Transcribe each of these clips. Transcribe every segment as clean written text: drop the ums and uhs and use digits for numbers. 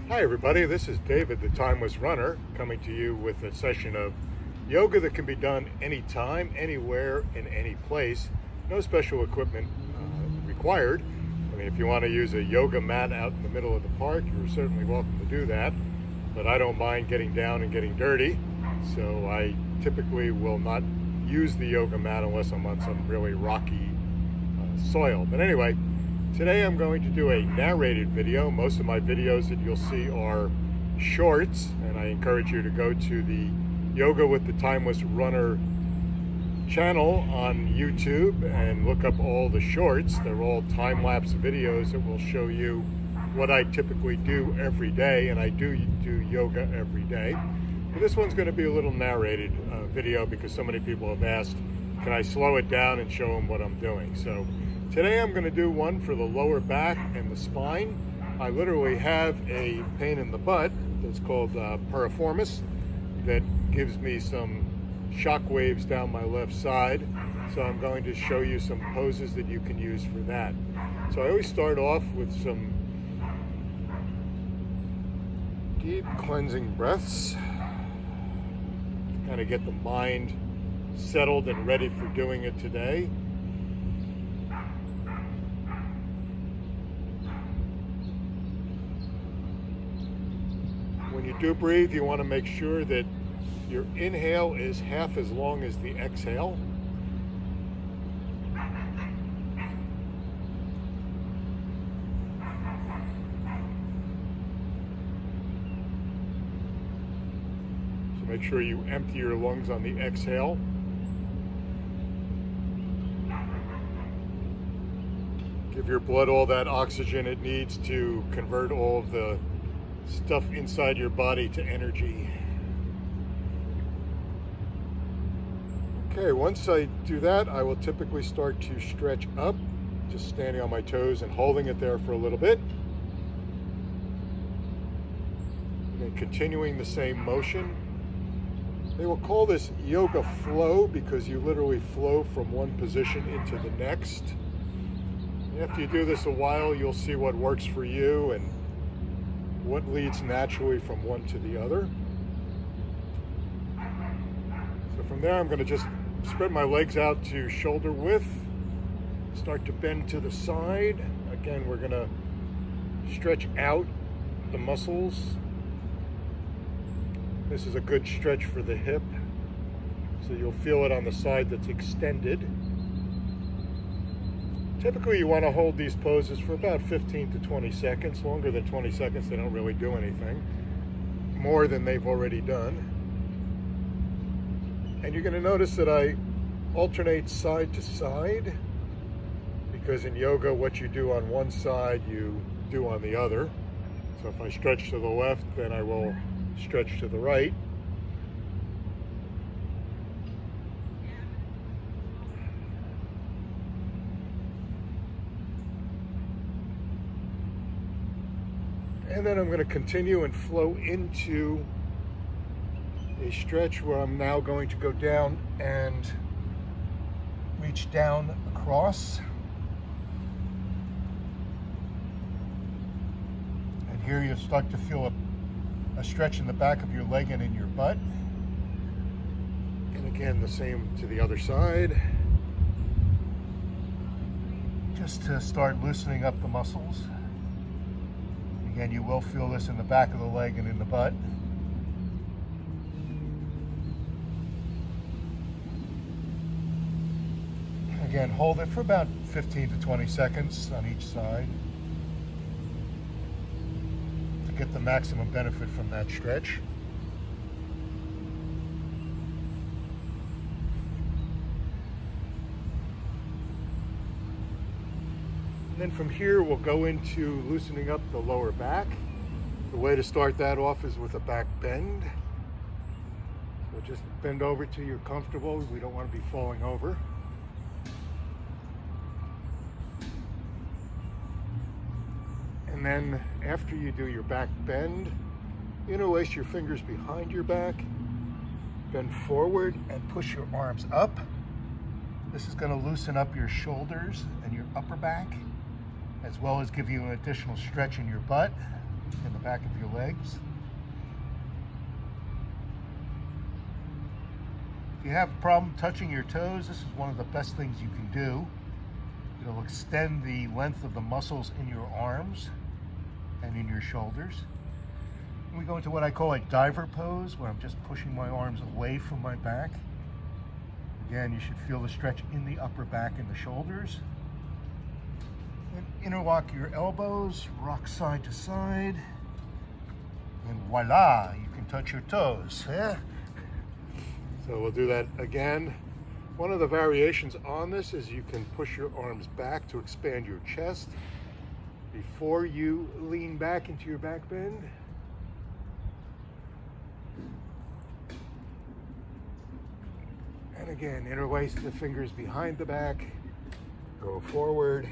Hi everybody, this is David, the Timeless Runner, coming to you with a session of yoga that can be done anytime, anywhere, in any place. No special equipment required. I mean, if you want to use a yoga mat out in the middle of the park, you're certainly welcome to do that. But I don't mind getting down and getting dirty, so I typically will not use the yoga mat unless I'm on some really rocky soil. But anyway, today I'm going to do a narrated video. Most of my videos that you'll see are shorts, and I encourage you to go to the Yoga with the Timeless Runner channel on YouTube and look up all the shorts. They're all time-lapse videos that will show you what I typically do every day, and I do yoga every day. But this one's going to be a little narrated video because so many people have asked, can I slow it down and show them what I'm doing? So today I'm going to do one for the lower back and the spine. I literally have a pain in the butt that's called piriformis that gives me some shock waves down my left side. So I'm going to show you some poses that you can use for that. So I always start off with some deep cleansing breaths. Kind of get the mind settled and ready for doing it today. When you do breathe, you want to make sure that your inhale is half as long as the exhale. So make sure you empty your lungs on the exhale. Give your blood all that oxygen it needs to convert all of the stuff inside your body to energy. Okay, once I do that, I will typically start to stretch up, just standing on my toes and holding it there for a little bit. And then continuing the same motion. They will call this yoga flow because you literally flow from one position into the next. And after you do this a while, you'll see what works for you and what leads naturally from one to the other. So from there, I'm going to just spread my legs out to shoulder width, start to bend to the side. Again, we're going to stretch out the muscles. This is a good stretch for the hip, so you'll feel it on the side that's extended. Typically, you want to hold these poses for about 15 to 20 seconds. Longer than 20 seconds, they don't really do anything. More than they've already done. And you're going to notice that I alternate side to side, because in yoga, what you do on one side, you do on the other. So if I stretch to the left, then I will stretch to the right. And then I'm going to continue and flow into a stretch where I'm now going to go down and reach down across. And here you'll start to feel a stretch in the back of your leg and in your butt. And again, the same to the other side. Just to start loosening up the muscles. Again, you will feel this in the back of the leg and in the butt. Again, hold it for about 15 to 20 seconds on each side to get the maximum benefit from that stretch. And then from here, we'll go into loosening up the lower back. The way to start that off is with a back bend. So just bend over till you're comfortable. We don't want to be falling over. And then after you do your back bend, interlace your fingers behind your back, bend forward and push your arms up. This is going to loosen up your shoulders and your upper back, as well as give you an additional stretch in your butt. and the back of your legs. If you have a problem touching your toes, this is one of the best things you can do. It'll extend the length of the muscles in your arms and in your shoulders. And we go into what I call a diver pose, where I'm just pushing my arms away from my back. Again, you should feel the stretch in the upper back and the shoulders. And interlock your elbows, rock side to side, and voila, you can touch your toes. Yeah? So we'll do that again. One of the variations on this is you can push your arms back to expand your chest before you lean back into your back bend. And again, interlace the fingers behind the back, go forward,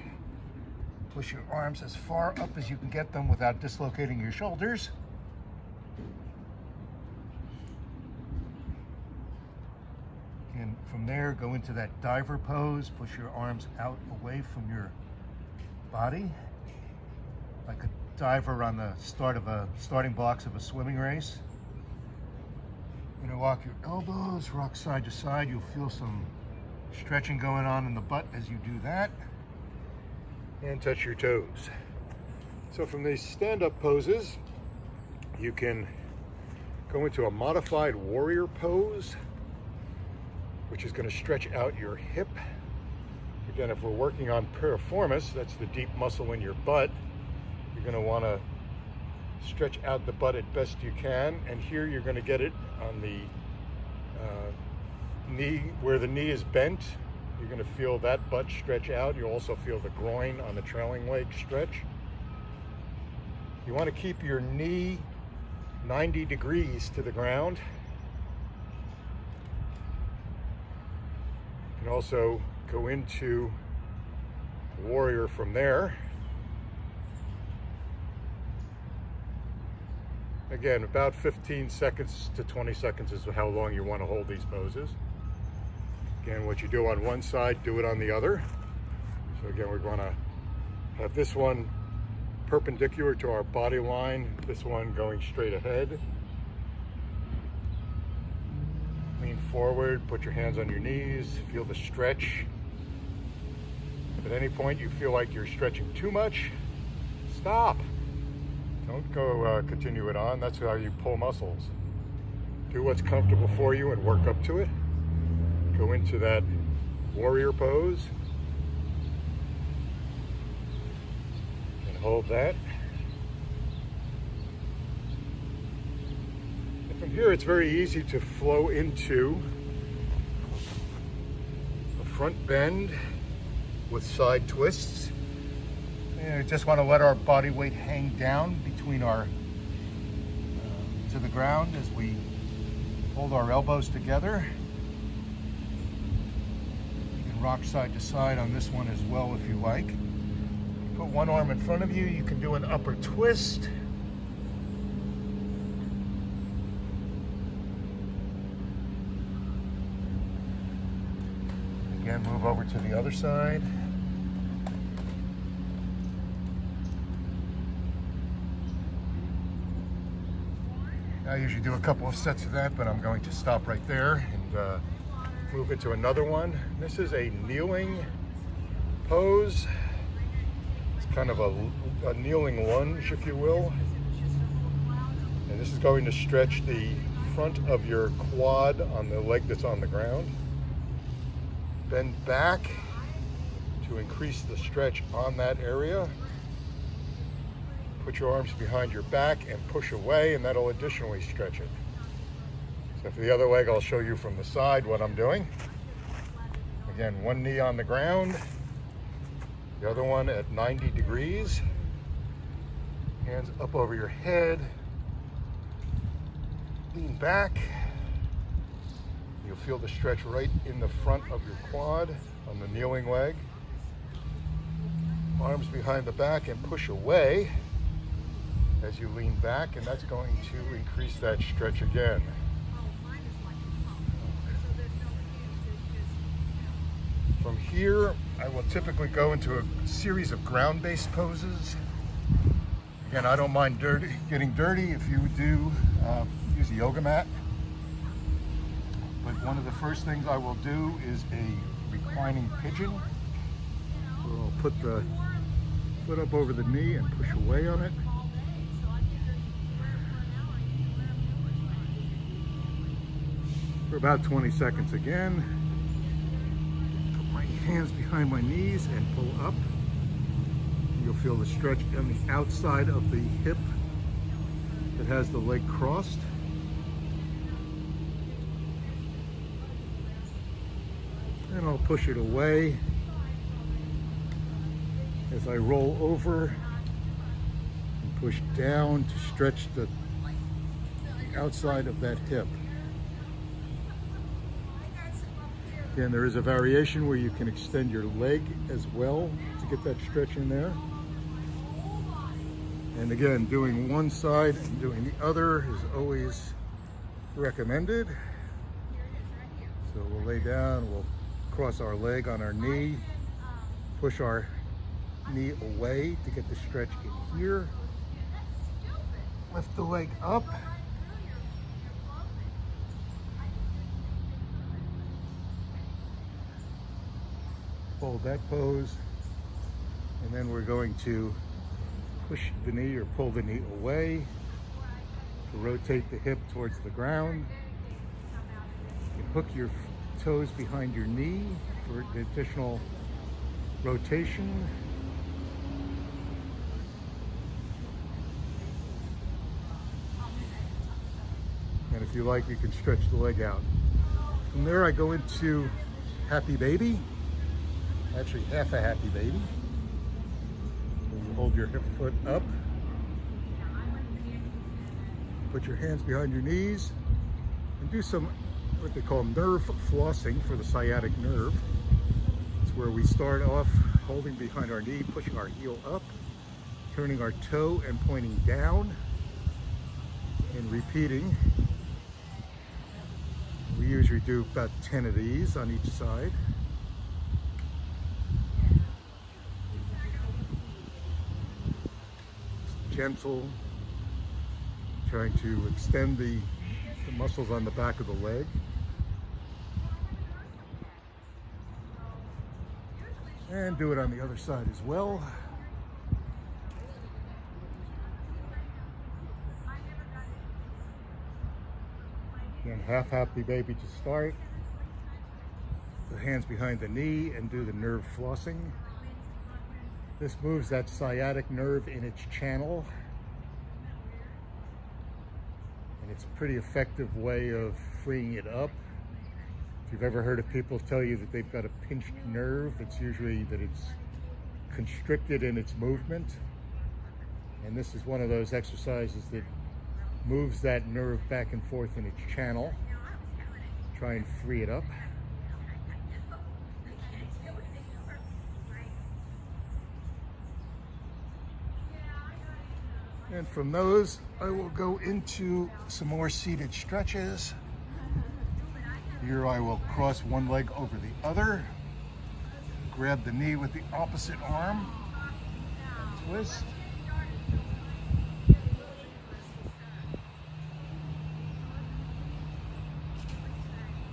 push your arms as far up as you can get them without dislocating your shoulders. And from there, go into that diver pose, push your arms out away from your body, like a diver on the starting blocks of a swimming race. Interlock your elbows, rock side to side. You'll feel some stretching going on in the butt as you do that. And touch your toes. So from these stand-up poses, you can go into a modified warrior pose, which is going to stretch out your hip. Again, if we're working on piriformis, that's the deep muscle in your butt, you're going to want to stretch out the butt as best you can. And here you're going to get it on the knee, where the knee is bent. You're going to feel that butt stretch out. You'll also feel the groin on the trailing leg stretch. You want to keep your knee 90 degrees to the ground. You can also go into warrior from there. Again, about 15 seconds to 20 seconds is how long you want to hold these poses. Again, what you do on one side, do it on the other. So again, we're going to have this one perpendicular to our body line, this one going straight ahead. Lean forward, put your hands on your knees, feel the stretch. If at any point you feel like you're stretching too much, stop. Don't go continue it on. That's how you pull muscles. Do what's comfortable for you and work up to it. Go into that warrior pose and hold that. And from here, it's very easy to flow into a front bend with side twists. And we just want to let our body weight hang down between our to the ground as we hold our elbows together. Rock side to side on this one as well if you like. Put one arm in front of you, you can do an upper twist. Again, move over to the other side. I usually do a couple of sets of that, but I'm going to stop right there and move into another one. This is a kneeling pose. It's kind of a kneeling lunge, if you will. And this is going to stretch the front of your quad on the leg that's on the ground. Bend back to increase the stretch on that area. Put your arms behind your back and push away, and that'll additionally stretch it. So for the other leg, I'll show you from the side what I'm doing. Again, one knee on the ground, the other one at 90 degrees. Hands up over your head. Lean back. You'll feel the stretch right in the front of your quad on the kneeling leg. Arms behind the back and push away as you lean back, and that's going to increase that stretch again. From here, I will typically go into a series of ground-based poses. And I don't mind getting dirty if you do use a yoga mat. But one of the first things I will do is a reclining pigeon. So I'll put the foot up over the knee and push away on it. For about 20 seconds again. Put my hands behind my knees and pull up. You'll feel the stretch on the outside of the hip that has the leg crossed. And I'll push it away as I roll over and push down to stretch the outside of that hip. Again, there is a variation where you can extend your leg as well to get that stretch in there. And again, doing one side and doing the other is always recommended. So we'll lay down, we'll cross our leg on our knee, push our knee away to get the stretch in here. Lift the leg up. Hold that pose. And then we're going to push the knee or pull the knee away to rotate the hip towards the ground. You can hook your toes behind your knee for the additional rotation. And if you like, you can stretch the leg out. From there, I go into Happy Baby. Actually, half a Happy Baby. You hold your hip foot up. Put your hands behind your knees and do some what they call nerve flossing for the sciatic nerve. It's where we start off holding behind our knee, pushing our heel up, turning our toe and pointing down, and repeating. We usually do about 10 of these on each side. Gentle, trying to extend the muscles on the back of the leg. And do it on the other side as well. Again, half Happy Baby to start. The hands behind the knee and do the nerve flossing. This moves that sciatic nerve in its channel. And it's a pretty effective way of freeing it up. If you've ever heard of people tell you that they've got a pinched nerve, it's usually that it's constricted in its movement. And this is one of those exercises that moves that nerve back and forth in its channel. Try and free it up. And from those, I will go into some more seated stretches. Here I will cross one leg over the other, grab the knee with the opposite arm, and twist.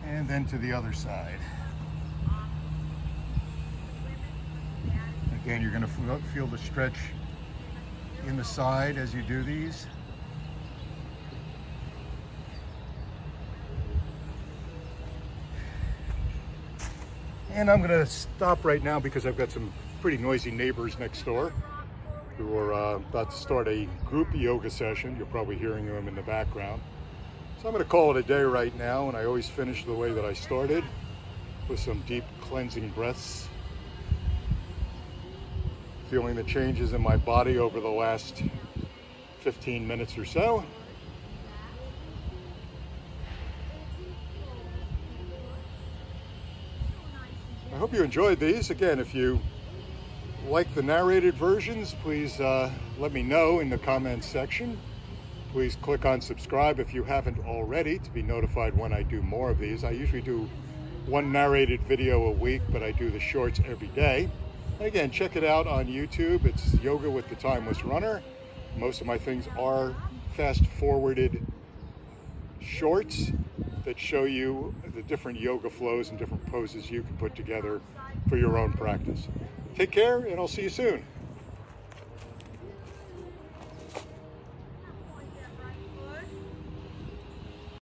And then to the other side. Again, you're going to feel the stretch in the side as you do these. And I'm going to stop right now because I've got some pretty noisy neighbors next door who are about to start a group yoga session. You're probably hearing them in the background. So I'm going to call it a day right now, and I always finish the way that I started, with some deep cleansing breaths. Feeling the changes in my body over the last 15 minutes or so. I hope you enjoyed these. Again, if you like the narrated versions, please let me know in the comments section. Please click on subscribe if you haven't already to be notified when I do more of these. I usually do one narrated video a week, but I do the shorts every day. Again, check it out on YouTube. It's Yoga with the Timeless Runner. Most of my things are fast-forwarded shorts that show you the different yoga flows and different poses you can put together for your own practice. Take care, and I'll see you soon.